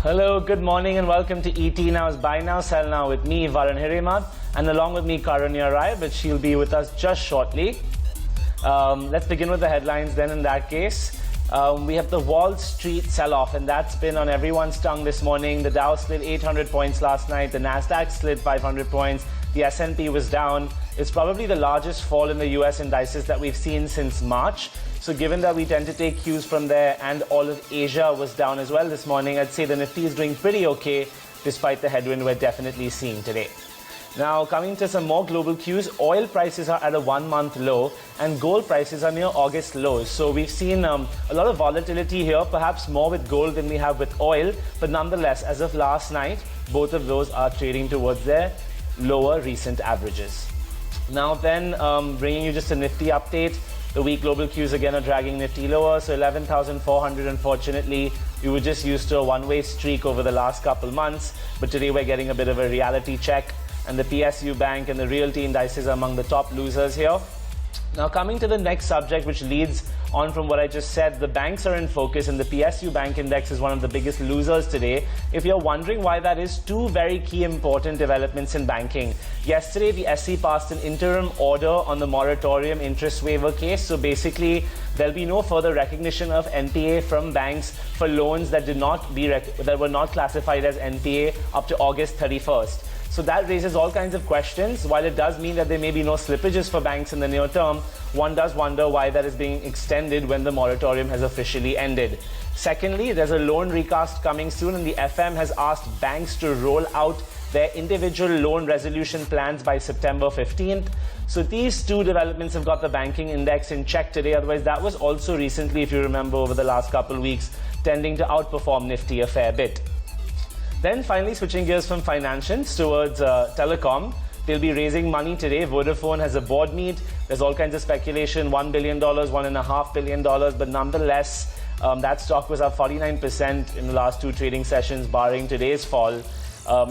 Hello, good morning and welcome to ET Now's Buy Now, Sell Now with me, Varun Hirimat, and along with me, Karunya Rai, but she'll be with us just shortly. Let's begin with the headlines then in that case. We have the Wall Street sell-off, and that's been on everyone's tongue this morning. The Dow slid 800 points last night, the Nasdaq slid 500 points, the S&P was down. It's probably the largest fall in the US indices that we've seen since March. So given that we tend to take cues from there and all of Asia was down as well this morning, I'd say the Nifty is doing pretty okay despite the headwind we're definitely seeing today. Now, coming to some more global cues, oil prices are at a one-month low and gold prices are near August lows. So we've seen a lot of volatility here, perhaps more with gold than we have with oil. But nonetheless, as of last night, both of those are trading towards their lower recent averages. Now then, bringing you just a Nifty update. The weak global cues again are dragging Nifty lower, so 11,400 unfortunately. We were just used to a one-way streak over the last couple months, but today we're getting a bit of a reality check, and the PSU Bank and the realty indices are among the top losers here. Now coming to the next subject, which leads on from what I just said, the banks are in focus and the PSU Bank Index is one of the biggest losers today. If you're wondering why that is, two very key important developments in banking. Yesterday, the SC passed an interim order on the moratorium interest waiver case. So basically, there'll be no further recognition of NPA from banks for loans that were not classified as NPA up to August 31st. So that raises all kinds of questions. While it does mean that there may be no slippages for banks in the near term, one does wonder why that is being extended when the moratorium has officially ended. Secondly, there's a loan recast coming soon, and the FM has asked banks to roll out their individual loan resolution plans by September 15th. So these two developments have got the banking index in check today. Otherwise, that was also recently, if you remember, over the last couple of weeks, tending to outperform Nifty a fair bit. Then finally, switching gears from financials towards telecom. They'll be raising money today. Vodafone has a board meet. There's all kinds of speculation, $1 billion, $1.5 billion, but nonetheless, that stock was up 49% in the last two trading sessions, barring today's fall. It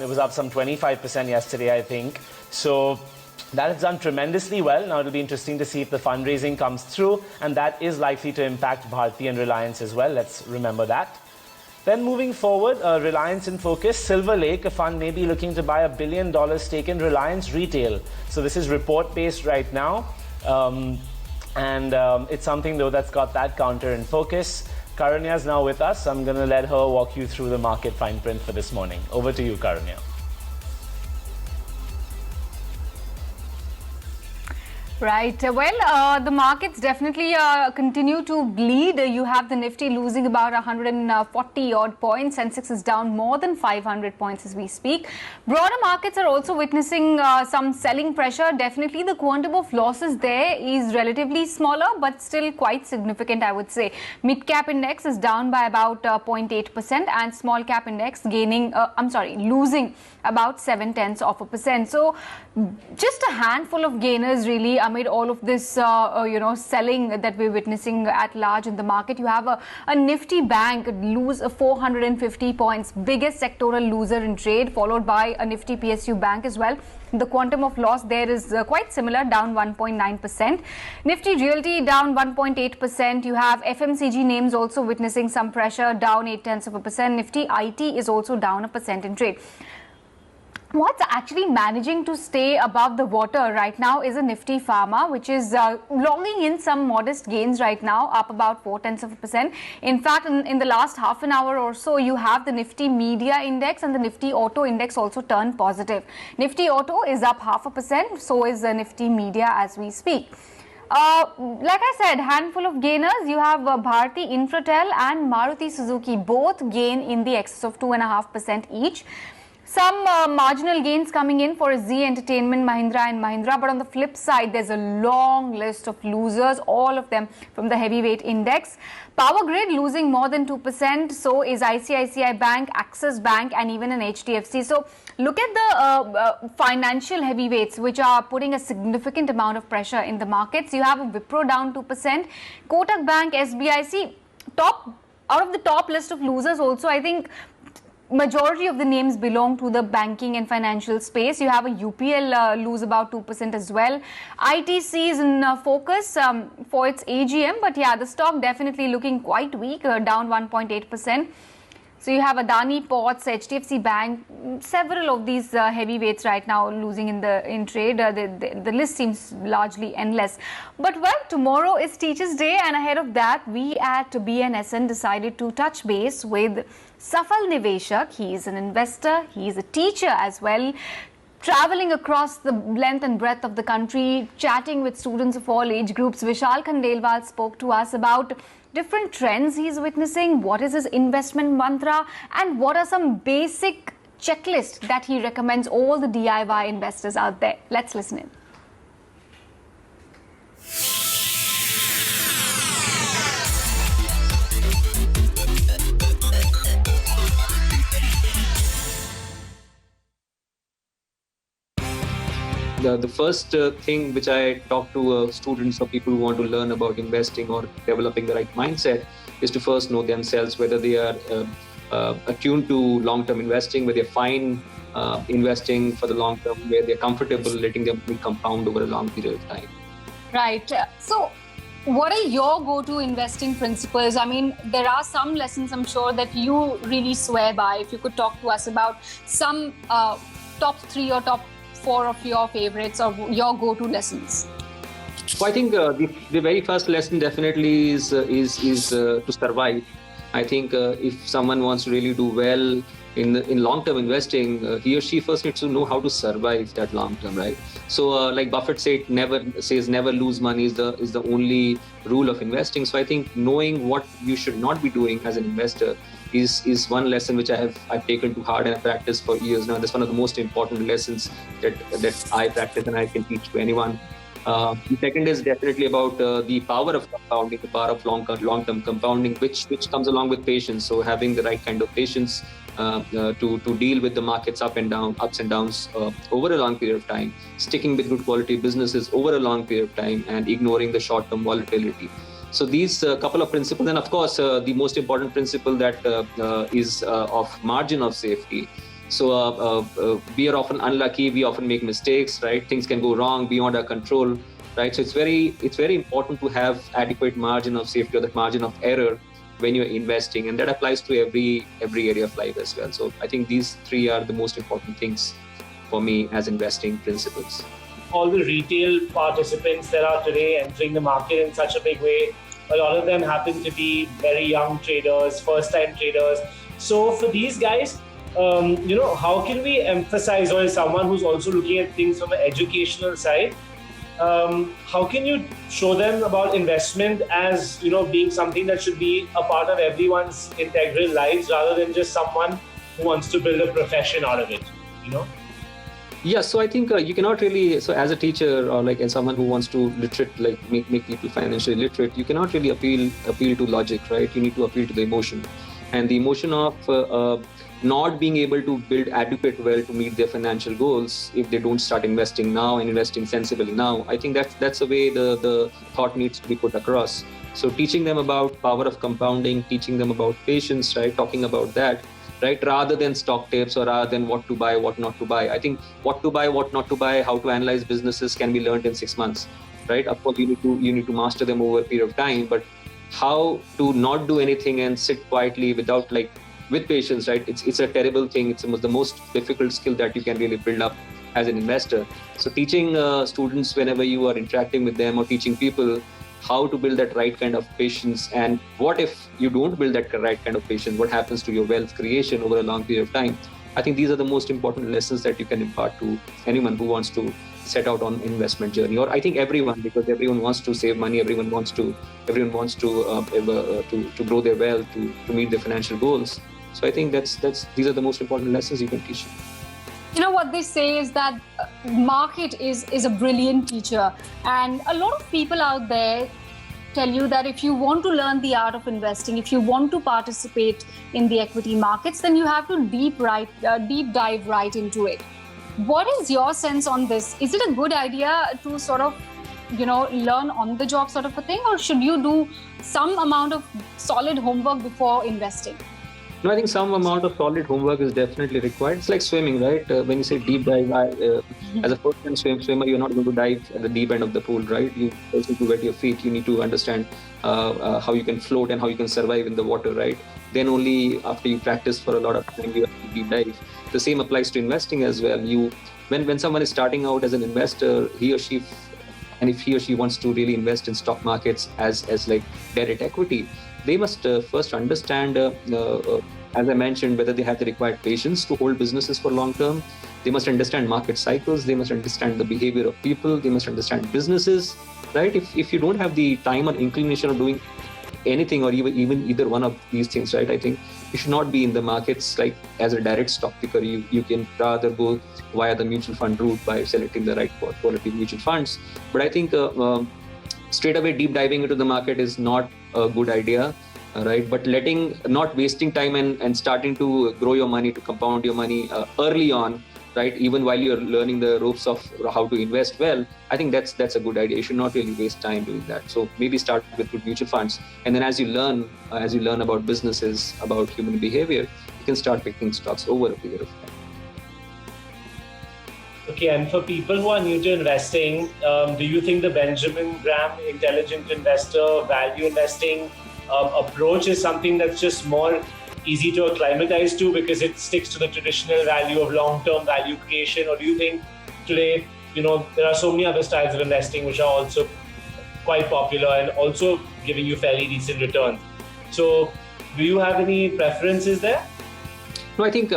was up some 25% yesterday, I think. So that has done tremendously well. Now it'll be interesting to see if the fundraising comes through, and that is likely to impact Bharti and Reliance as well. Let's remember that. Then moving forward, Reliance in focus. Silver Lake, a fund may be looking to buy $1 billion stake in Reliance Retail. So this is report-based right now. It's something, though, that's got that counter in focus. Karunya is now with us. I'm going to let her walk you through the market fine print for this morning. Over to you, Karunya. Right. Well, the markets definitely continue to bleed. You have the Nifty losing about 140 odd points. Sensex is down more than 500 points as we speak. Broader markets are also witnessing some selling pressure. Definitely the quantum of losses there is relatively smaller, but still quite significant, I would say. Mid-cap index is down by about 0.8% and small cap index losing about 0.7%. So just a handful of gainers really amid all of this, selling that we're witnessing at large in the market. You have a Nifty bank lose 450 points, biggest sectoral loser in trade, followed by a Nifty PSU bank as well. The quantum of loss there is quite similar, down 1.9%. Nifty Realty down 1.8%. You have FMCG names also witnessing some pressure, down 0.8%. Nifty IT is also down 1% in trade. What's actually managing to stay above the water right now is a Nifty Pharma, which is logging in some modest gains right now, up about 0.4%. In fact, in the last half an hour or so, you have the Nifty Media Index and the Nifty Auto Index also turned positive. Nifty Auto is up 0.5%, so is the Nifty Media as we speak. Like I said, handful of gainers. You have Bharti Infratel and Maruti Suzuki, both gain in the excess of 2.5% each. Some marginal gains coming in for Z Entertainment, Mahindra and Mahindra. But on the flip side, there's a long list of losers, all of them from the heavyweight index. Power Grid losing more than 2%. So is ICICI Bank, Axis Bank and even an HDFC. So look at the financial heavyweights, which are putting a significant amount of pressure in the markets. You have a Wipro down 2%. Kotak Bank, SBIC, out of the top list of losers also, I think majority of the names belong to the banking and financial space. You have a UPL lose about 2% as well. ITC is in focus for its AGM, but yeah, the stock definitely looking quite weak, down 1.8%. So you have Adani Ports, HDFC Bank, several of these heavyweights right now losing in trade. The list seems largely endless. But well, tomorrow is Teachers' Day, and ahead of that, we at BNSN decided to touch base with Safal Niveshak. He is an investor, he is a teacher as well, traveling across the length and breadth of the country, chatting with students of all age groups. Vishal Khandelwal spoke to us about different trends he's witnessing, what is his investment mantra, and what are some basic checklists that he recommends all the DIY investors out there. Let's listen in. The first thing which I talk to students or people who want to learn about investing or developing the right mindset is to first know themselves, whether they are attuned to long-term investing, whether they're fine investing for the long term, where they're comfortable letting them compound over a long period of time. Right. So what are your go-to investing principles? I mean, there are some lessons I'm sure that you really swear by. If you could talk to us about some top 3 or top 4 of your favorites or your go-to lessons. So I think the very first lesson definitely is to survive. I think if someone wants to really do well in long-term investing, he or she first needs to know how to survive that long-term, right? So like Buffett never lose money is the only rule of investing. So I think knowing what you should not be doing as an investor is one lesson which I've taken to heart and I practiced for years now. That's one of the most important lessons that I practice and I can teach to anyone. The second is definitely about the power of compounding, the power of long-term compounding, which comes along with patience. So having the right kind of patience to deal with the markets ups and downs over a long period of time, sticking with good quality businesses over a long period of time, and ignoring the short-term volatility. So these couple of principles, and of course the most important principle that is of margin of safety. So we are often unlucky, we often make mistakes, right? Things can go wrong beyond our control, right? So it's very important to have adequate margin of safety, or that margin of error when you're investing, and that applies to every area of life as well. So I think these 3 are the most important things for me as investing principles. All the retail participants that are today entering the market in such a big way, a lot of them happen to be very young traders, first-time traders. So for these guys, how can we emphasize, or as someone who's also looking at things from an educational side, how can you show them about investment as, being something that should be a part of everyone's integral lives rather than just someone who wants to build a profession out of it, Yeah, so I think you cannot really, so as a teacher or as someone who wants to make people financially literate, you cannot really appeal to logic, right? You need to appeal to the emotion. And the emotion of not being able to build adequate wealth to meet their financial goals if they don't start investing now and investing sensibly now. I think that's the way the thought needs to be put across. So teaching them about power of compounding, teaching them about patience, right? Talking about that, right? Rather than stock tips or rather than what to buy, what not to buy. I think what to buy, what not to buy, how to analyze businesses can be learned in 6 months, right? Of course, you need to master them over a period of time, but how to not do anything and sit quietly with patience, right? It's a terrible thing. It's the most difficult skill that you can really build up as an investor. So teaching students whenever you are interacting with them or teaching people how to build that right kind of patience, and what if you don't build that right kind of patience, what happens to your wealth creation over a long period of time. I think these are the most important lessons that you can impart to anyone who wants to set out on investment journey, or I think everyone, because everyone wants to save money, everyone wants to grow their wealth, to meet their financial goals. So I think these are the most important lessons you can teach. What they say is that market is a brilliant teacher, and a lot of people out there tell you that if you want to learn the art of investing, if you want to participate in the equity markets, then you have to deep dive right into it. What is your sense on this? Is it a good idea to sort of, learn on the job sort of a thing, or should you do some amount of solid homework before investing? No, I think some amount of solid homework is definitely required. It's like swimming, right? When you say deep dive, as a first-time swimmer, you're not going to dive at the deep end of the pool, right? You also need to wet your feet. You need to understand how you can float and how you can survive in the water, right? Then only after you practice for a lot of time, you have to deep dive. The same applies to investing as well. When someone is starting out as an investor, he or she, and if he or she wants to really invest in stock markets as like direct equity, they must first understand, as I mentioned, whether they have the required patience to hold businesses for long term. They must understand market cycles. They must understand the behavior of people. They must understand businesses, right? If you don't have the time or inclination of doing anything or even either one of these things, right, I think you should not be in the markets like as a direct stock picker. You can rather go via the mutual fund route by selecting the right quality mutual funds. But I think straight away deep diving into the market is not a good idea, right? But not wasting time and starting to grow your money, to compound your money early on, right? Even while you're learning the ropes of how to invest well, I think that's a good idea. You should not really waste time doing that. So maybe start with good mutual funds, and then as you learn about businesses, about human behavior, you can start picking stocks over a period of time. Okay, and for people who are new to investing, do you think the Benjamin Graham intelligent investor, value investing approach is something that's just more easy to acclimatize to because it sticks to the traditional value of long-term value creation? Or do you think today, there are so many other styles of investing which are also quite popular and also giving you fairly decent returns? So do you have any preferences there? No, I think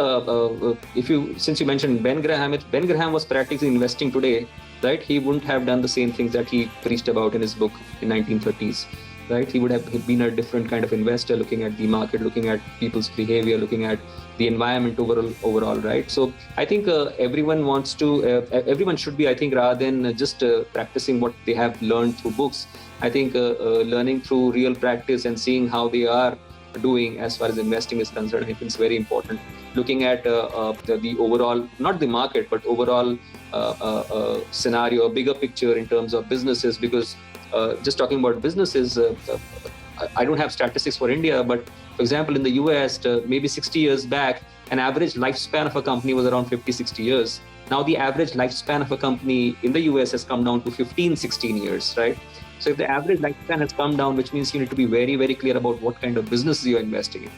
since you mentioned Ben Graham, if Ben Graham was practicing investing today, right, he wouldn't have done the same things that he preached about in his book in 1930s, right? He would have been a different kind of investor, looking at the market, looking at people's behavior, looking at the environment overall, right? So I think everyone should be, I think, rather than just practicing what they have learned through books, I think learning through real practice and seeing how they are doing as far as investing is concerned, I think it's very important. Looking at the overall, not the market, but overall scenario, a bigger picture in terms of businesses, because just talking about businesses, I don't have statistics for India, but for example, in the US, maybe 60 years back, an average lifespan of a company was around 50, 60 years. Now the average lifespan of a company in the US has come down to 15, 16 years, right? So if the average lifespan has come down, which means you need to be very, very clear about what kind of businesses you're investing in,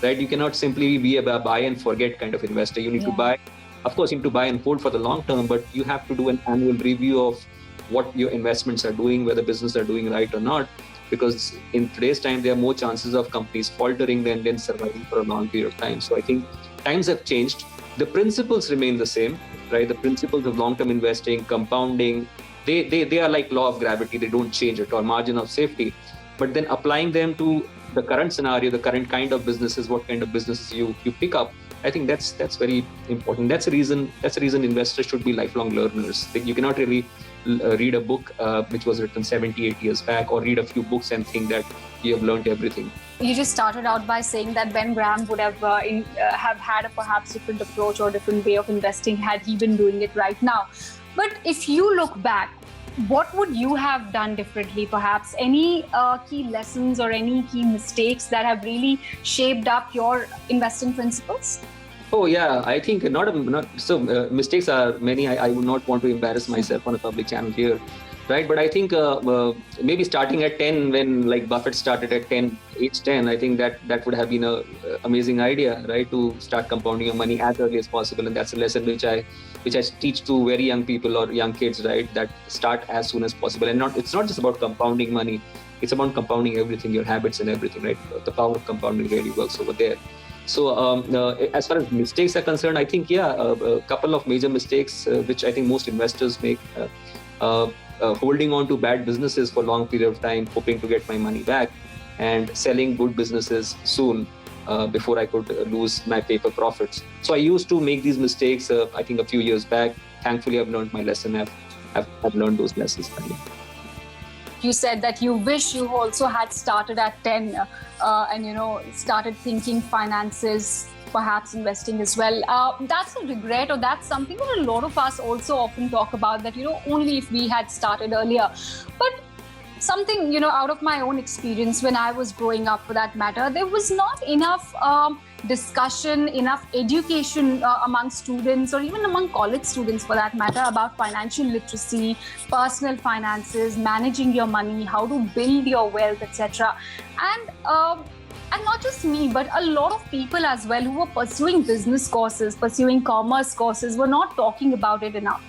right? You cannot simply be a buy and forget kind of investor. You need to buy, of course, you need to buy and hold for the long term, but you have to do an annual review of what your investments are doing, whether business are doing right or not, because in today's time, there are more chances of companies faltering than surviving for a long period of time. So I think times have changed. The principles remain the same, right? The principles of long-term investing, compounding, they are like law of gravity. They don't change at all, margin of safety. But then applying them to the current scenario, the current kind of businesses, what kind of businesses you pick up, I think that's very important. That's the reason investors should be lifelong learners. You cannot really read a book which was written 78 years back, or read a few books and think that you have learned everything. You just started out by saying that Ben Graham would have had a perhaps different approach or different way of investing had he been doing it right now. But if you look back, what would you have done differently? Perhaps any key lessons or any key mistakes that have really shaped up your investing principles? Oh yeah, I think mistakes are many. I would not want to embarrass myself on a public channel here, right? But I think maybe starting at 10, when like Buffett started at 10, age 10, I think that would have been an amazing idea, right? To start compounding your money as early as possible, and that's a lesson which I teach to very young people or young kids, right? That start as soon as possible, and it's not just about compounding money; it's about compounding everything, your habits and everything, right? The power of compounding really works over there. So as far as mistakes are concerned, I think a couple of major mistakes which I think most investors make. Holding on to bad businesses for a long period of time, hoping to get my money back, and selling good businesses soon before I could lose my paper profits. So I used to make these mistakes, I think a few years back. Thankfully, I've learned my lesson. I've learned those lessons. You said that you wish you also had started at 10 and, started thinking finances, perhaps investing as well. That's a regret, or that's something that a lot of us also often talk about, that, only if we had started earlier. But something, out of my own experience when I was growing up, for that matter, there was not enough discussion, enough education among students, or even among college students for that matter, about financial literacy, personal finances, managing your money, how to build your wealth, etc. And not just me, but a lot of people as well who were pursuing business courses, pursuing commerce courses, were not talking about it enough.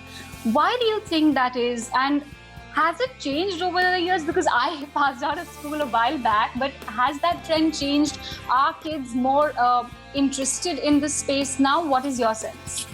Why do you think that is? And has it changed over the years? Because I passed out of school a while back, but has that trend changed? Are kids more interested in this space now? What is your sense?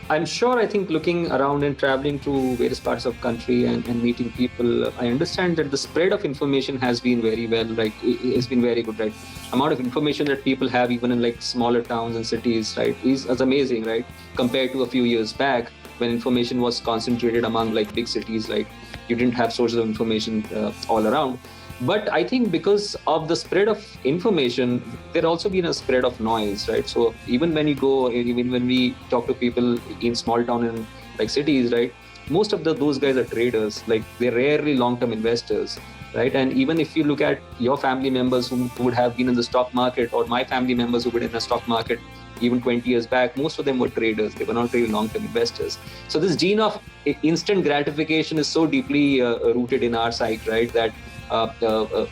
I'm sure, I think looking around and traveling to various parts of country and meeting people, I understand that the spread of information has been very well, right? It's been very good, right? Amount of information that people have even in like smaller towns and cities, right, is amazing, right? Compared to a few years back when information was concentrated among like big cities, like you didn't have sources of information all around. But I think because of the spread of information, there also been a spread of noise, right? So even when we talk to people in small town and like cities, right, most of those guys are traders, like they're rarely long-term investors, right? And even if you look at your family members who would have been in the stock market, or my family members who were in the stock market even 20 years back, most of them were traders. They were not really long-term investors. So this gene of instant gratification is so deeply rooted in our psyche, right, that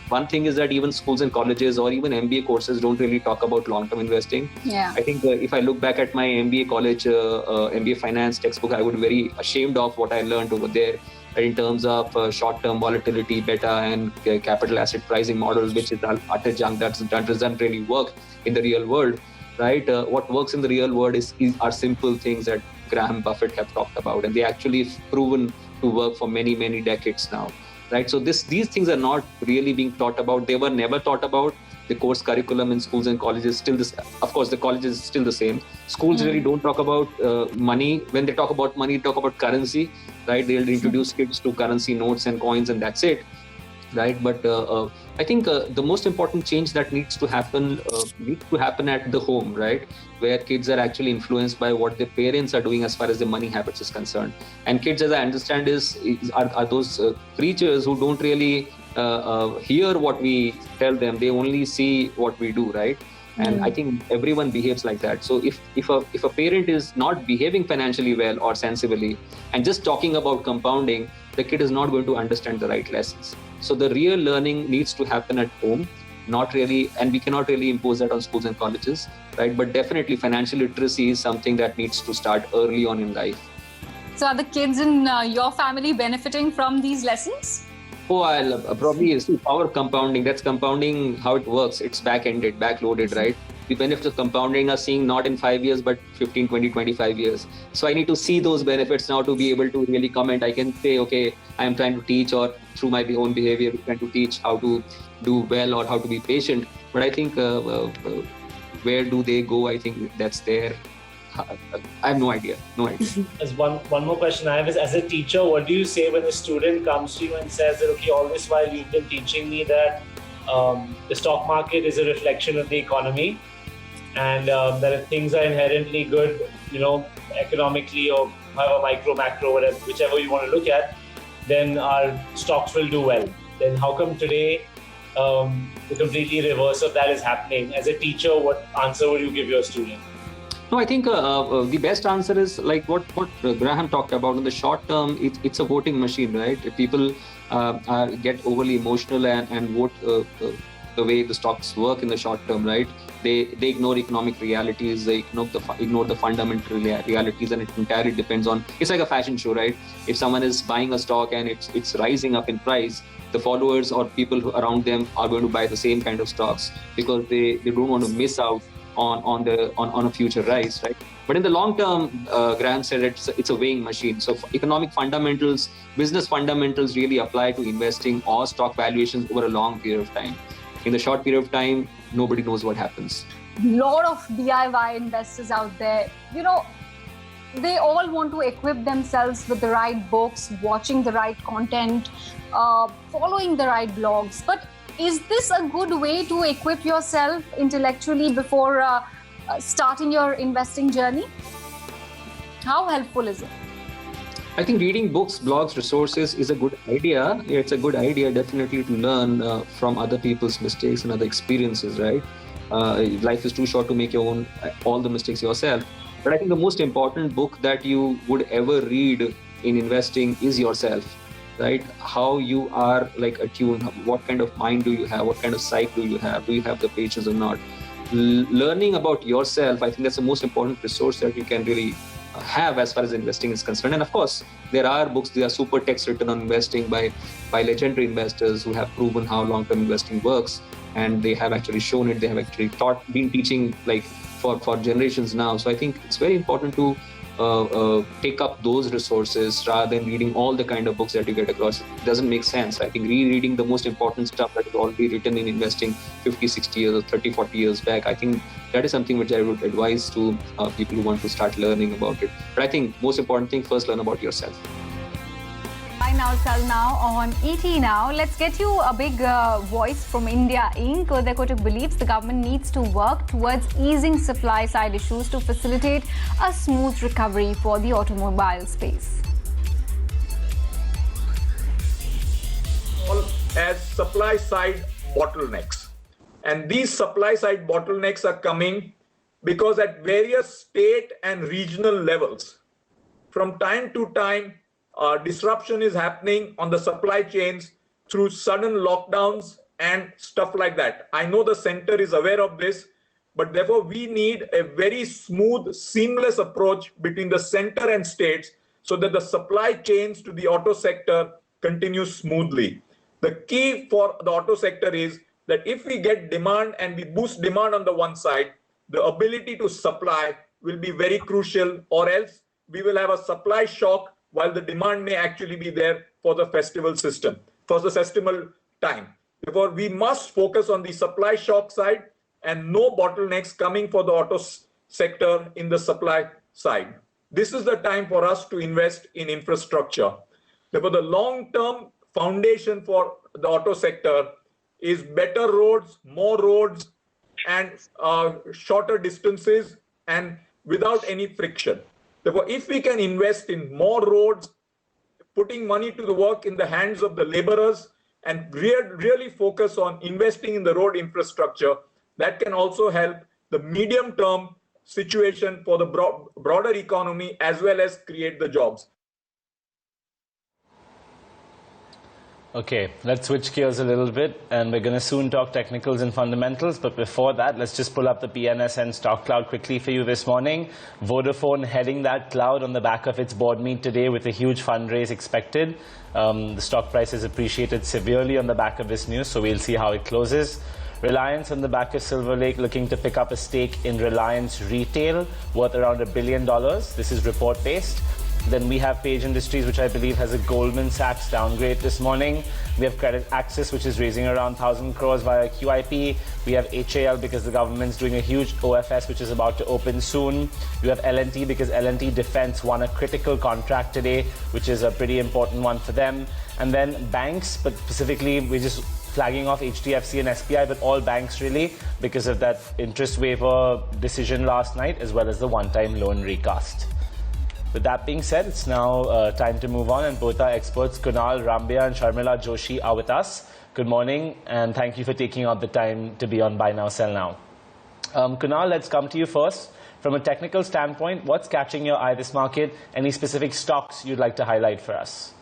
one thing is that even schools and colleges or even MBA courses don't really talk about long-term investing. Yeah. I think if I look back at my MBA college, MBA finance textbook, I would be very ashamed of what I learned over there, right, in terms of short-term volatility, beta and capital asset pricing models, which is utter junk that doesn't really work in the real world, right? What works in the real world are simple things that Graham Buffett have talked about, and they actually proven to work for many, many decades now. Right, so these things are not really being taught about. They were never taught about. The course curriculum in schools and colleges still this. Of course, the college is still the same. Schools really don't talk about money. When they talk about money, they talk about currency. Right, they'll introduce kids to currency notes and coins, and that's it. Right, but I think the most important change that needs to happen at the home, right, where kids are actually influenced by what their parents are doing as far as their money habits is concerned. And kids, as I understand, are those creatures who don't really hear what we tell them. They only see what we do, right? And I think everyone behaves like that. So if a parent is not behaving financially well or sensibly and just talking about compounding, the kid is not going to understand the right lessons. So the real learning needs to happen at home, not really, and we cannot really impose that on schools and colleges, right? But definitely financial literacy is something that needs to start early on in life. So are the kids in your family benefiting from these lessons? Oh, I'll probably see power compounding. That's compounding how it works. It's back-ended, back-loaded, right? The benefits of compounding are seen not in 5 years, but 15, 20, 25 years. So I need to see those benefits now to be able to really comment. I can say, okay, I am trying to teach, or through my own behavior, trying to teach how to do well or how to be patient. But I think where do they go? I think that's there. I have no idea. As one more question I have is, as a teacher, what do you say when a student comes to you and says that, okay, all this while you've been teaching me that the stock market is a reflection of the economy, and that if things are inherently good, economically or however micro, macro, whatever, whichever you want to look at, then our stocks will do well. Then how come today the completely reverse of that is happening? As a teacher, what answer would you give your student? No, I think the best answer is like what Graham talked about. In the short term, it's a voting machine, right? If people get overly emotional and vote the way the stocks work in the short term, right? They ignore economic realities, they ignore the fundamental realities, and it entirely depends on. It's like a fashion show, right? If someone is buying a stock and it's rising up in price, the followers or people around them are going to buy the same kind of stocks because they don't want to miss out on a future rise, right? But in the long term, Graham said it's a weighing machine. So economic fundamentals, business fundamentals really apply to investing or stock valuations over a long period of time. In the short period of time, nobody knows what happens. Lot of DIY investors out there, they all want to equip themselves with the right books, watching the right content, following the right blogs. But is this a good way to equip yourself intellectually before starting your investing journey? How helpful is it? I think reading books, blogs, resources is a good idea. It's a good idea definitely to learn from other people's mistakes and other experiences, right? Life is too short to make all the mistakes yourself. But I think the most important book that you would ever read in investing is yourself, right? How you are like attuned, what kind of mind do you have, what kind of psyche do you have the patience or not? Learning about yourself, I think that's the most important resource that you can really have as far as investing is concerned. And of course, there are books, there are super texts written on investing by legendary investors who have proven how long-term investing works, and they have actually shown it. They have actually been teaching like for generations now. So I think it's very important to take up those resources rather than reading all the kind of books that you get across. It doesn't make sense. I think rereading the most important stuff that is already written in investing 50, 60 years or 30, 40 years back, I think that is something which I would advise to people who want to start learning about it. But I think most important thing, first learn about yourself. Buy now, sell now on ET Now. Let's get you a big voice from India Inc. The Kotak believes the government needs to work towards easing supply side issues to facilitate a smooth recovery for the automobile space. As supply side bottlenecks. And these supply side bottlenecks are coming because at various state and regional levels, from time to time, disruption is happening on the supply chains through sudden lockdowns and stuff like that. I know the center is aware of this, but therefore we need a very smooth, seamless approach between the center and states so that the supply chains to the auto sector continue smoothly. The key for the auto sector is that if we get demand and we boost demand on the one side, the ability to supply will be very crucial, or else we will have a supply shock while the demand may actually be there for the festival time. Therefore, we must focus on the supply shock side and no bottlenecks coming for the auto sector in the supply side. This is the time for us to invest in infrastructure. Therefore, the long-term foundation for the auto sector is better roads, more roads, and shorter distances and without any friction. Therefore, if we can invest in more roads, putting money to the work in the hands of the laborers, and really focus on investing in the road infrastructure, that can also help the medium-term situation for the broader economy as well as create the jobs. Okay, let's switch gears a little bit, and we're going to soon talk technicals and fundamentals. But before that, let's just pull up the PNSN stock cloud quickly for you this morning. Vodafone heading that cloud on the back of its board meet today with a huge fundraise expected. The stock price is appreciated severely on the back of this news, so we'll see how it closes. Reliance on the back of Silver Lake looking to pick up a stake in Reliance Retail worth around $1 billion. This is report-based. Then we have Page Industries, which I believe has a Goldman Sachs downgrade this morning. We have Credit Access, which is raising around 1,000 crores via QIP. We have HAL because the government's doing a huge OFS, which is about to open soon. We have L&T because L&T Defense won a critical contract today, which is a pretty important one for them. And then banks, but specifically we're just flagging off HDFC and SBI, but all banks really, because of that interest waiver decision last night, as well as the one-time loan recast. With that being said, it's now time to move on, and both our experts, Kunal Rambia and Sharmila Joshi, are with us. Good morning, and thank you for taking out the time to be on Buy Now, Sell Now. Kunal, let's come to you first. From a technical standpoint, what's catching your eye this market? Any specific stocks you'd like to highlight for us?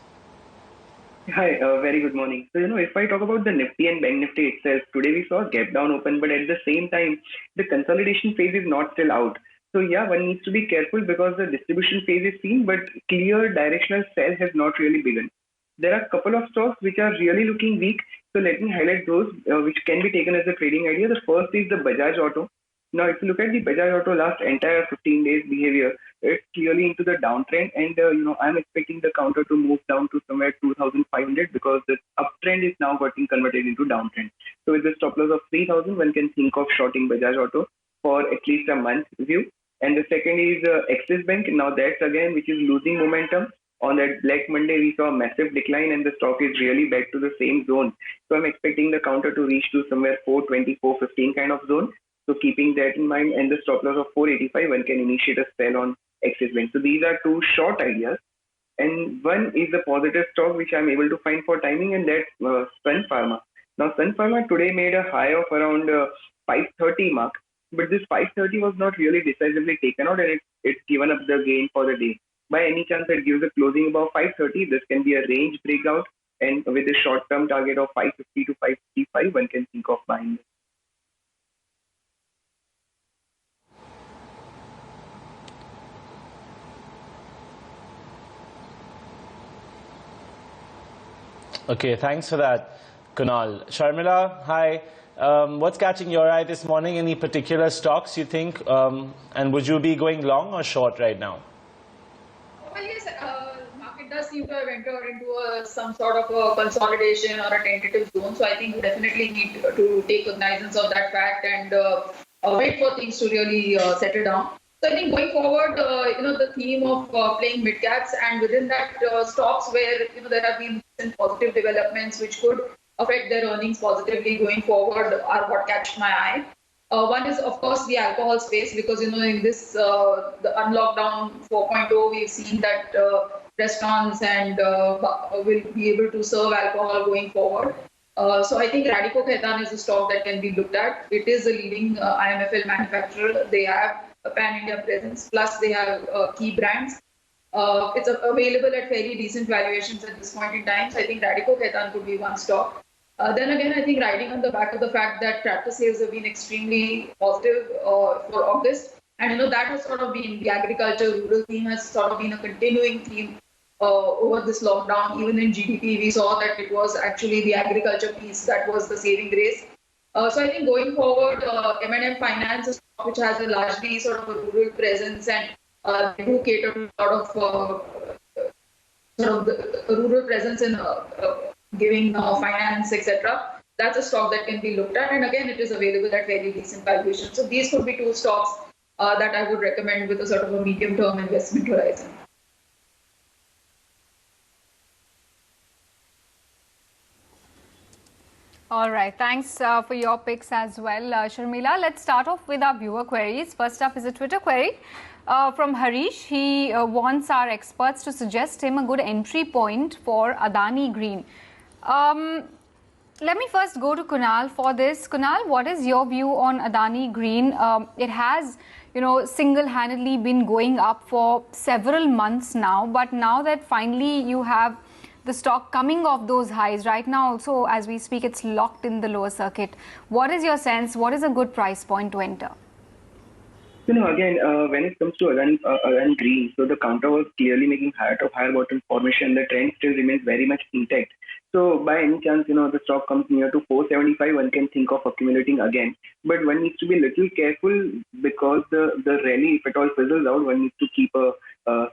Hi, very good morning. So, if I talk about the Nifty and Bank Nifty itself, today we saw a gap down open, but at the same time, the consolidation phase is not still out. So yeah, one needs to be careful because the distribution phase is seen, but clear directional sell has not really begun. There are a couple of stocks which are really looking weak. So let me highlight those which can be taken as a trading idea. The first is the Bajaj Auto. Now, if you look at the Bajaj Auto last entire 15 days behavior, it's clearly into the downtrend, and I'm expecting the counter to move down to somewhere 2,500 because the uptrend is now getting converted into downtrend. So with the stop loss of 3,000, one can think of shorting Bajaj Auto for at least a month view. And the second is Axis Bank. Now that's again which is losing momentum. On that Black Monday, we saw a massive decline and the stock is really back to the same zone. So I'm expecting the counter to reach to somewhere 420, 415 kind of zone. So keeping that in mind and the stop loss of 485, one can initiate a sell on Axis Bank. So these are two short ideas. And one is the positive stock which I'm able to find for timing, and that's Sun Pharma. Now Sun Pharma today made a high of around 530 mark. But this 530 was not really decisively taken out, and it's given up the gain for the day. By any chance it gives a closing above 530, this can be a range breakout, and with a short-term target of 550 to 555, one can think of buying. Okay, thanks for that, Kunal. Sharmila, hi. What's catching your eye this morning? Any particular stocks you think? And would you be going long or short right now? Well, yes, market does seem to have entered into some sort of a consolidation or a tentative zone. So I think we definitely need to take cognizance of that fact and wait for things to really settle down. So I think going forward, the theme of playing mid caps, and within that stocks where there have been some positive developments which could affect their earnings positively going forward are what catch my eye. One is, of course, the alcohol space, because in this the unlockdown 4.0, we've seen that restaurants and will be able to serve alcohol going forward. So I think Radico Khaitan is a stock that can be looked at. It is a leading IMFL manufacturer. They have a pan-India presence, plus they have key brands. It's available at fairly decent valuations at this point in time. So I think Radico Khaitan could be one stock. Then again, I think riding on the back of the fact that tractor sales have been extremely positive for August. And that has sort of been the agriculture rural theme has sort of been a continuing theme over this lockdown. Even in GDP, we saw that it was actually the agriculture piece that was the saving grace. So I think going forward, M&M Finance is which has a largely sort of a rural presence, and they do cater to a lot of sort of the rural presence in giving finance, etc. That's a stock that can be looked at, and again, it is available at very decent valuation. So these could be two stocks that I would recommend with a sort of a medium-term investment horizon. All right, thanks for your picks as well, Sharmila. Let's start off with our viewer queries. First up is a Twitter query from Harish. He wants our experts to suggest him a good entry point for Adani Green. Let me first go to Kunal for this. Kunal, what is your view on Adani Green? It has, single-handedly been going up for several months now, but now that finally you have the stock coming off those highs right now, also as we speak, it's locked in the lower circuit. What is your sense? What is a good price point to enter? Again, when it comes to Adani Green, so the counter was clearly making higher top, higher bottom formation. The trend still remains very much intact. So by any chance, the stock comes near to 475, one can think of accumulating again. But one needs to be a little careful, because the rally, if at all fizzles out, one needs to keep a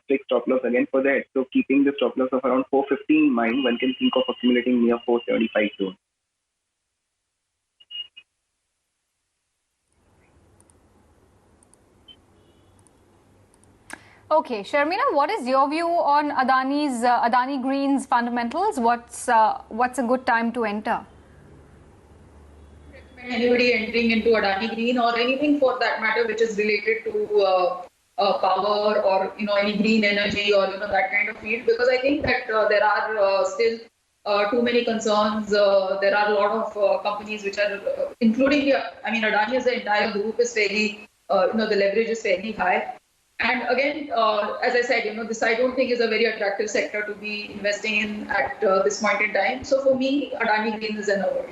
strict stop loss again for that. So keeping the stop loss of around 450 in mind, one can think of accumulating near 475 zone. Okay, Sharmila, what is your view on Adani Green's fundamentals? What's a good time to enter? Anybody entering into Adani Green or anything for that matter which is related to power or any green energy or that kind of field, because I think that there are still too many concerns. There are a lot of companies which are including Adani as the entire group is fairly the leverage is fairly high. And again, as I said, this I don't think is a very attractive sector to be investing in at this point in time. So for me, Adani Green is an avoid.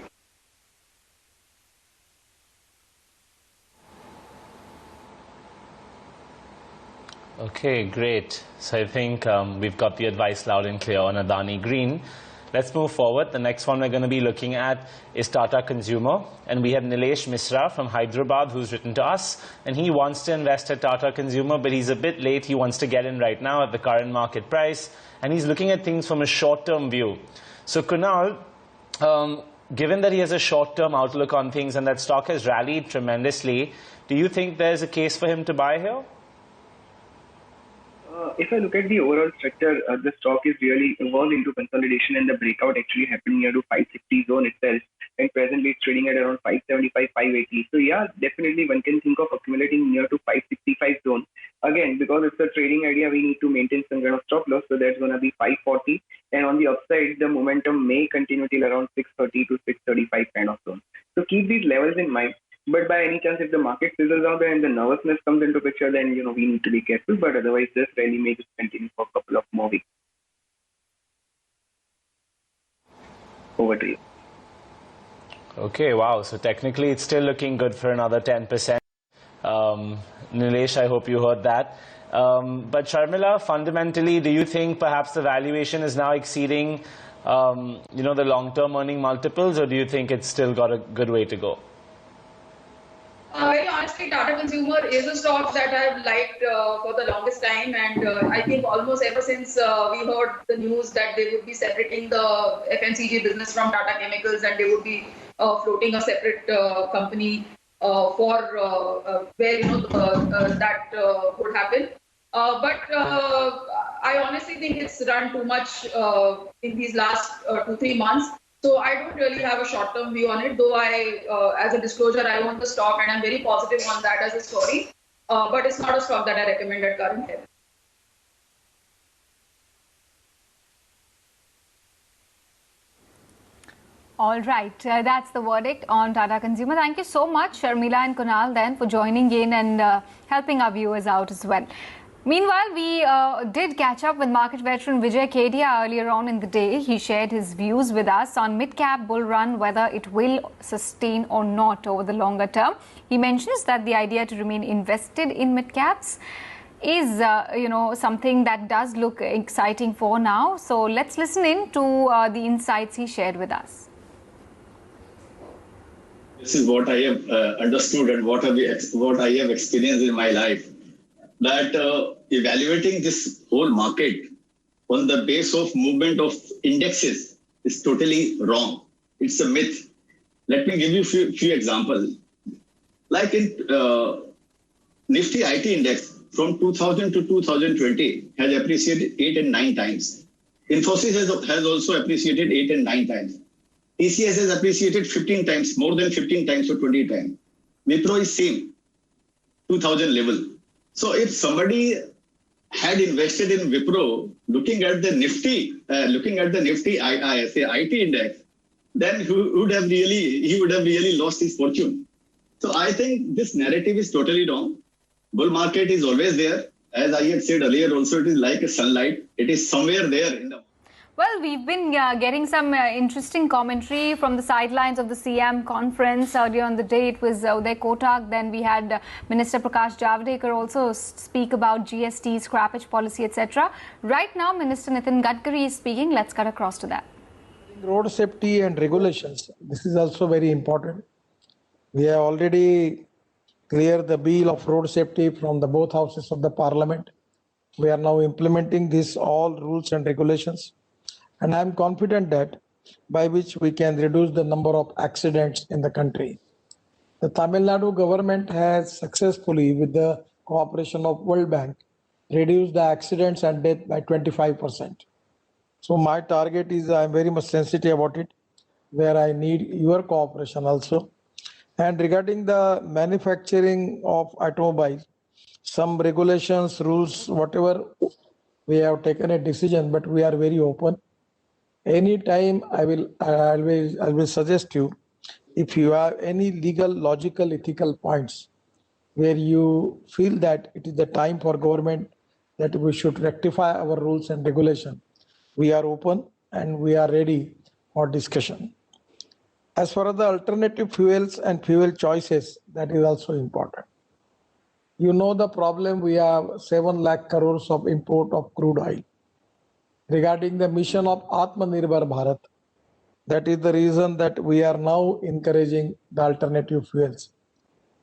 Okay, great. So I think we've got the advice loud and clear on Adani Green. Let's move forward. The next one we're going to be looking at is Tata Consumer. And we have Nilesh Misra from Hyderabad who's written to us. And he wants to invest at Tata Consumer, but he's a bit late. He wants to get in right now at the current market price. And he's looking at things from a short-term view. So Kunal, given that he has a short-term outlook on things and that stock has rallied tremendously, do you think there's a case for him to buy here? If I look at the overall structure, the stock is really was into consolidation, and the breakout actually happened near to 560 zone itself. And presently it's trading at around 575, 580. So yeah, definitely one can think of accumulating near to 565 zone. Again, because it's a trading idea, we need to maintain some kind of stop loss. So that's going to be 540. And on the upside, the momentum may continue till around 630 to 635 kind of zone. So keep these levels in mind. But by any chance, if the market fizzles out and the nervousness comes into picture, then we need to be careful. But otherwise, this rally may just continue for a couple of more weeks. Over to you. Okay, wow. So technically, it's still looking good for another 10%. Nilesh, I hope you heard that. But Sharmila, fundamentally, do you think perhaps the valuation is now exceeding, the long-term earning multiples, or do you think it's still got a good way to go? Very honestly, Tata Consumer is a stock that I've liked for the longest time, and I think almost ever since we heard the news that they would be separating the FMCG business from Tata Chemicals and they would be floating a separate company for where that would happen. But I honestly think it's run too much in these last 2-3 months. So I don't really have a short-term view on it, though as a disclosure, I own the stock and I'm very positive on that as a story. But it's not a stock that I recommend at current level. All right, that's the verdict on Tata Consumer. Thank you so much, Sharmila and Kunal, then, for joining in and helping our viewers out as well. Meanwhile, we did catch up with market veteran Vijay Kedia earlier on in the day. He shared his views with us on mid-cap bull run, whether it will sustain or not over the longer term. He mentions that the idea to remain invested in mid-caps is, something that does look exciting for now. So let's listen in to the insights he shared with us. This is what I have understood and what I have experienced in my life. That evaluating this whole market on the base of movement of indexes is totally wrong. It's a myth. Let me give you a few examples. Like in Nifty IT index from 2000 to 2020 has appreciated 8 and 9 times. Infosys has also appreciated 8 and 9 times. TCS has appreciated 15 times, more than 15 times or 20 times. Wipro is same, 2000 level. So if somebody had invested in Wipro, looking at the Nifty IT index, then he would have really lost his fortune. So I think this narrative is totally wrong. Bull market is always there. As I had said earlier, also it is like a sunlight. It is somewhere there in the. Well, we've been getting some interesting commentary from the sidelines of the CM conference. Earlier on the day, it was Uday Kotak. Then we had Minister Prakash Javadekar also speak about GST, scrappage policy, etc. Right now, Minister Nitin Gadkari is speaking. Let's cut across to that. Road safety and regulations. This is also very important. We have already cleared the bill of road safety from the both houses of the parliament. We are now implementing these all rules and regulations. And I am confident that by which we can reduce the number of accidents in the country. The Tamil Nadu government has successfully, with the cooperation of World Bank, reduced the accidents and death by 25%. So my target is, I am very much sensitive about it, where I need your cooperation also. And regarding the manufacturing of automobiles, some regulations, rules, whatever, we have taken a decision, but we are very open. Anytime I will suggest you, if you have any legal, logical, ethical points where you feel that it is the time for government that we should rectify our rules and regulation, we are open and we are ready for discussion. As far as the alternative fuels and fuel choices, that is also important. You know the problem, we have 7 lakh crores of import of crude oil. Regarding the mission of Atmanirbhar Bharat, that is the reason that we are now encouraging the alternative fuels.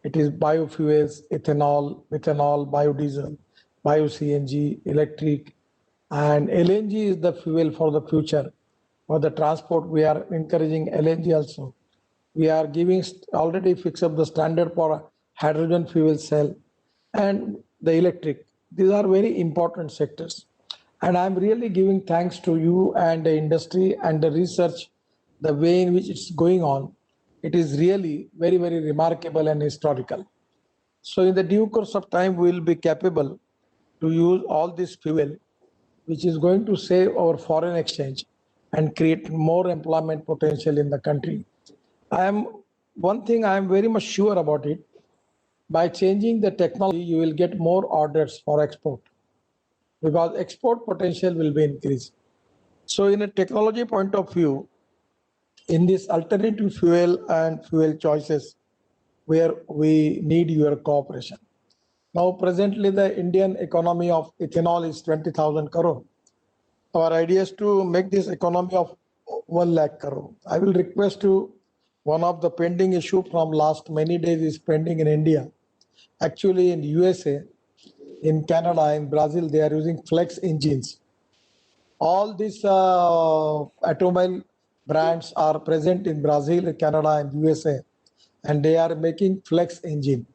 It is biofuels, ethanol, methanol, biodiesel, bio-CNG, electric, and LNG is the fuel for the future. For the transport, we are encouraging LNG also. We are giving, already fixed up the standard for hydrogen fuel cell and the electric. These are very important sectors. And I'm really giving thanks to you and the industry and the research, the way in which it's going on. It is really very, very remarkable and historical. So in the due course of time, we will be capable to use all this fuel, which is going to save our foreign exchange and create more employment potential in the country. I am one thing I am very much sure about it, by changing the technology, you will get more orders for export because export potential will be increased. So in a technology point of view, in this alternative fuel and fuel choices, where we need your cooperation. Now, presently, the Indian economy of ethanol is 20,000 crore. Our idea is to make this economy of 1 lakh crore. I will request you, one of the pending issue from last many days is pending in India. Actually, in USA, in Canada, in Brazil, they are using flex engines. All these automobile brands are present in Brazil, Canada, and USA, and they are making flex engine.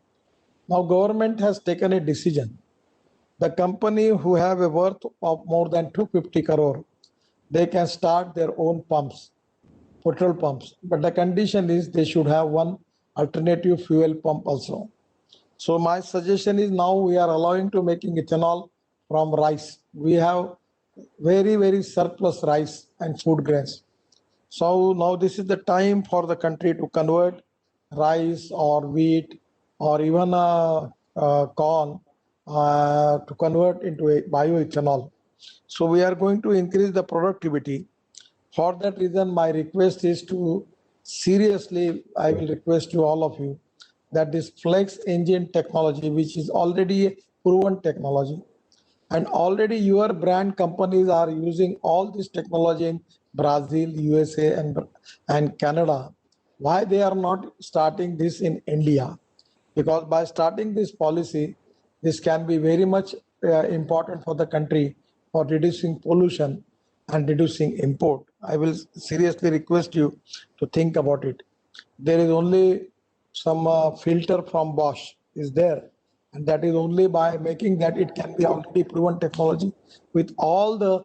Now, government has taken a decision. The company who have a worth of more than 250 crore, they can start their own pumps, petrol pumps. But the condition is they should have one alternative fuel pump also. So my suggestion is now we are allowing to making ethanol from rice. We have very surplus rice and food grains. So now this is the time for the country to convert rice or wheat or even corn to convert into a bioethanol. So we are going to increase the productivity. For that reason, my request is to seriously, I will request to all of you that this flex engine technology, which is already a proven technology, and already your brand companies are using all this technology in Brazil, USA, and Canada. Why they are not starting this in India? Because by starting this policy, this can be very much important for the country for reducing pollution and reducing import. I will seriously request you to think about it. There is only some filter from Bosch is there, and that is only by making that it can be already proven technology with all the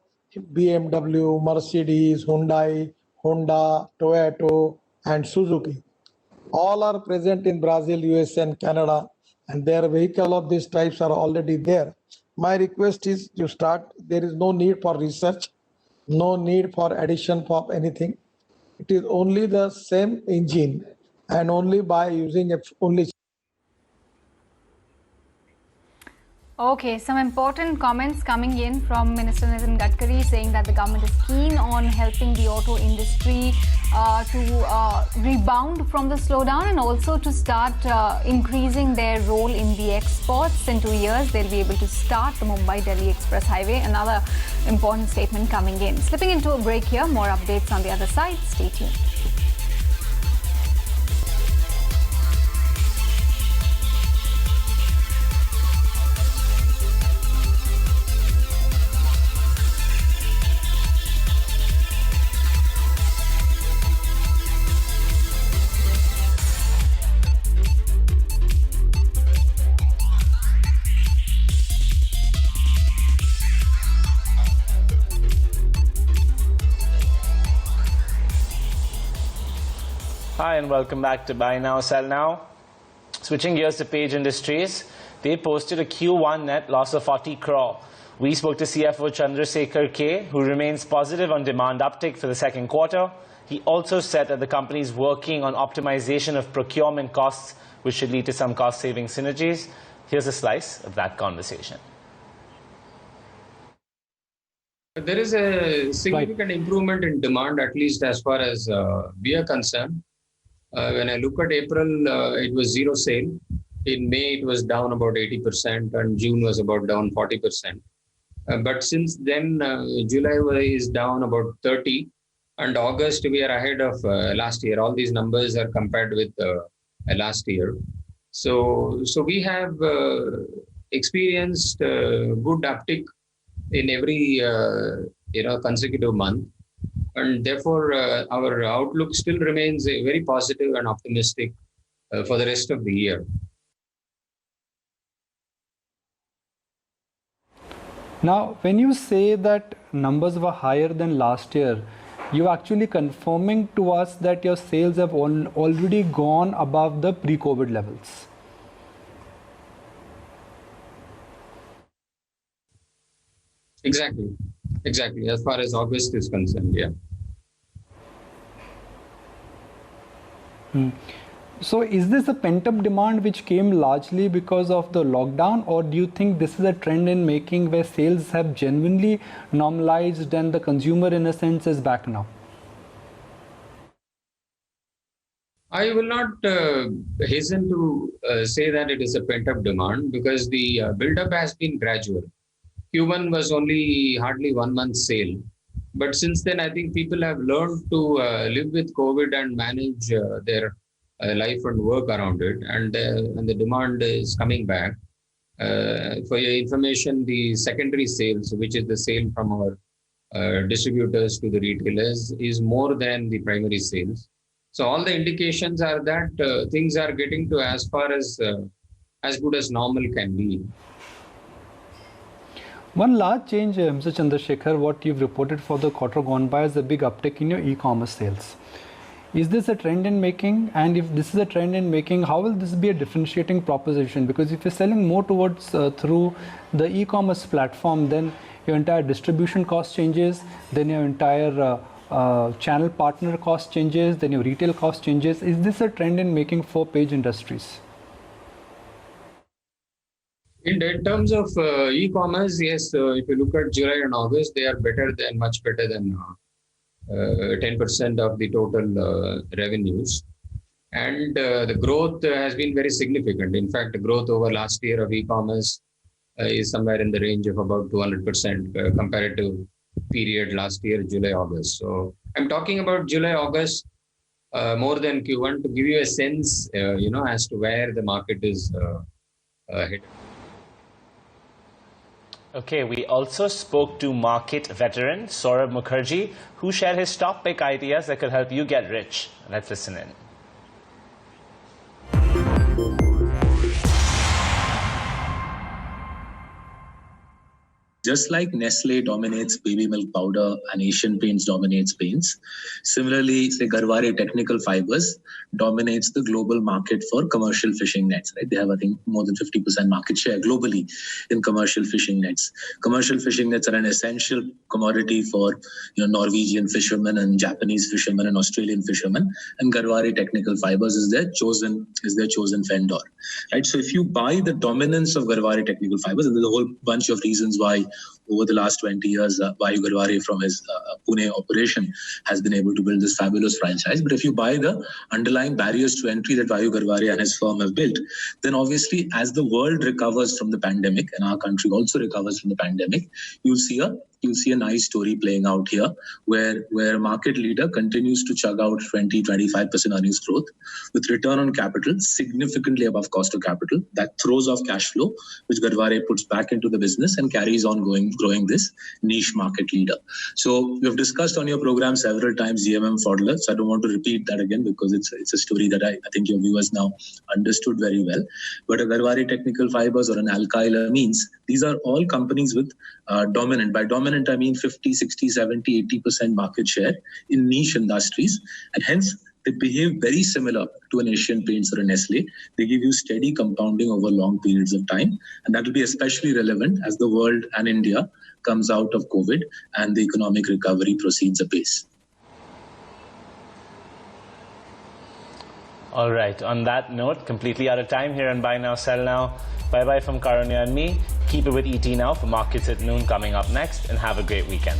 BMW, Mercedes, Hyundai, Honda, Toyota, and Suzuki. All are present in Brazil, US, and Canada, and their vehicle of these types are already there. My request is you start. There is no need for research, no need for addition of anything. It is only the same engine, and only by using only. Okay, some important comments coming in from Minister Nitin Gadkari saying that the government is keen on helping the auto industry to rebound from the slowdown and also to start increasing their role in the exports. In 2 years, they'll be able to start the Mumbai-Delhi Express Highway. Another important statement coming in. Slipping into a break here, more updates on the other side. Stay tuned. Hi and welcome back to Buy Now, Sell Now. Switching gears to Page Industries, they posted a Q1 net loss of 40 crore. We spoke to CFO Chandrasekhar K, who remains positive on demand uptick for the second quarter. He also said that the company is working on optimization of procurement costs, which should lead to some cost-saving synergies. Here's a slice of that conversation. There is a significant improvement in demand, at least as far as we are concerned. When I look at April, it was zero sale. In May, it was down about 80%, and June was about down 40%. But since then, July is down about 30%, and August we are ahead of last year. All these numbers are compared with last year. So we have experienced good uptick in every consecutive month. And therefore, our outlook still remains very positive and optimistic for the rest of the year. Now, when you say that numbers were higher than last year, you're actually confirming to us that your sales have already gone above the pre-COVID levels. Exactly. As far as August is concerned, yeah. So is this a pent-up demand which came largely because of the lockdown, or do you think this is a trend in making where sales have genuinely normalized and the consumer in a sense is back now? I will not hasten to say that it is a pent-up demand, because the build-up has been gradual. Q1 was only hardly 1 month sale. But since then, I think people have learned to live with COVID and manage their life and work around it, and the demand is coming back. For your information, the secondary sales, which is the sale from our distributors to the retailers, is more than the primary sales. So all the indications are that things are getting to as far as good as normal can be. One large change, Mr. Chandrasekhar, what you've reported for the quarter gone by is a big uptick in your e-commerce sales. Is this a trend in making? And if this is a trend in making, how will this be a differentiating proposition? Because if you're selling more towards through the e-commerce platform, then your entire distribution cost changes, then your entire channel partner cost changes, then your retail cost changes. Is this a trend in making for Page Industries? In terms of e-commerce, yes, if you look at July and August, they are much better than 10% of the total revenues. And the growth has been very significant. In fact, the growth over last year of e-commerce is somewhere in the range of about 200% comparative period last year, July, August. So I'm talking about July, August more than Q1 to give you a sense, as to where the market is headed. Okay, we also spoke to market veteran Saurabh Mukherjee, who shared his top pick ideas that could help you get rich. Let's listen in. Just like Nestle dominates baby milk powder and Asian Paints dominates paints, similarly, say Garware Technical Fibers dominates the global market for commercial fishing nets. Right? They have, I think, more than 50% market share globally in commercial fishing nets. Commercial fishing nets are an essential commodity for Norwegian fishermen and Japanese fishermen and Australian fishermen. And Garware Technical Fibers is their chosen vendor. Right? So if you buy the dominance of Garware Technical Fibers, and there's a whole bunch of reasons why over the last 20 years, Vayu Garware from his Pune operation has been able to build this fabulous franchise. But if you buy the underlying barriers to entry that Vayu Garware and his firm have built, then obviously as the world recovers from the pandemic and our country also recovers from the pandemic, you'll see a nice story playing out here where a market leader continues to chug out 20-25% earnings growth with return on capital significantly above cost of capital that throws off cash flow, which Garware puts back into the business and carries on growing this niche market leader. So we've discussed on your program several times GMM Pfaudler, so I don't want to repeat that again because it's a story that I think your viewers now understood very well. But a Garware Technical Fibers or an Alkyl Amines, these are all companies with dominant, by dominant I mean 50, 60, 70, 80% market share in niche industries, and hence they behave very similar to an Asian Paints or a Nestle. They give you steady compounding over long periods of time, and that will be especially relevant as the world and India comes out of COVID and the economic recovery proceeds apace. All right, on that note, completely out of time here on Buy Now, Sell Now. Bye-bye from Karunya and me. Keep it with ET Now for Markets at Noon coming up next, and have a great weekend.